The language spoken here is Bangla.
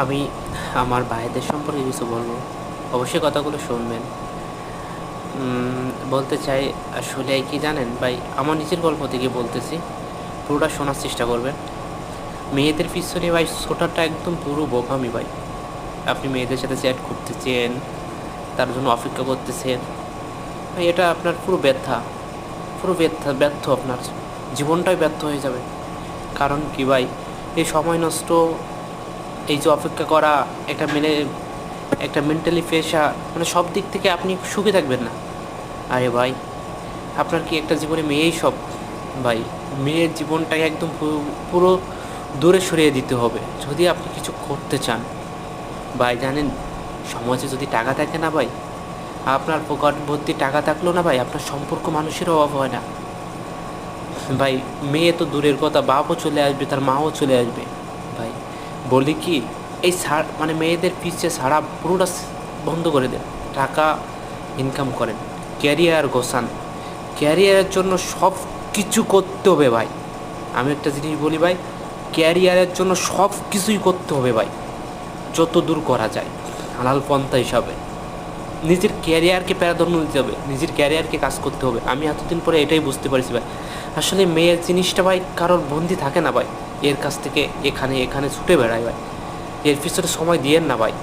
আমি আমার ভাইদের সম্পর্কে কিছু বলবো। অবশ্যই কথাগুলো শুনবেন। বলতে চাই, আসলে কি জানেন ভাই, আমার নিজের গল্প থেকে বলতেছি, পুরোটা শোনার চেষ্টা করবেন। মেয়েদের পিছনে ভাই ছোটাটা একদম পুরো বোকামি ভাই। আপনি মেয়েদের সাথে চ্যাট করতেছেন, তার জন্য অপেক্ষা করতেছেন ভাই, এটা আপনার পুরো ব্যর্থা, পুরো ব্যর্থ ব্যর্থ আপনার জীবনটাই ব্যর্থ হয়ে যাবে। কারণ কি ভাই, এই সময় নষ্ট, এই যে অপেক্ষা করা, একটা মেনে একটা মেন্টালি ফ্রেশা, মানে সব দিক থেকে আপনি সুখী থাকবেন না। আরে ভাই, আপনার কি একটা জীবনে মেয়েই সব? ভাই, মেয়ের জীবনটাকে একদম পুরো দূরে সরিয়ে দিতে হবে যদি আপনি কিছু করতে চান। ভাই জানেন, সমাজে যদি টাকা থাকে না ভাই, আপনার পকেট ভর্তি টাকা থাকলেও না ভাই, আপনার সম্পর্ক মানুষের অভাব হয় না ভাই। মেয়ে তো দূরের কথা, বাপও চলে আসবে, তার মাও চলে আসবে ভাই। বলি কি, এই মানে মেয়েদের পিছিয়ে ছাড়া পুরোটা বন্ধ করে দেন। টাকা ইনকাম করেন, ক্যারিয়ার গোছান। ক্যারিয়ারের জন্য সব কিছু করতে হবে ভাই। আমি একটা জিনিস বলি ভাই, ক্যারিয়ারের জন্য সব কিছুই করতে হবে ভাই, যত দূর করা যায় হালাল পন্থা হিসাবে। নিজের ক্যারিয়ারকে প্রাধান্য দিতে হবে, নিজের ক্যারিয়ারকে কাজ করতে হবে। আমি এতদিন পরে এটাই বুঝতে পারছি ভাই, আসলে মেয়ের জিনিসটা ভাই কারোর বন্দি থাকে না ভাই। এর কাছ থেকে এখানে এখানে ছুটে বেড়ায় ভাই, এর পিছনে সময় দিয়েন না ভাই।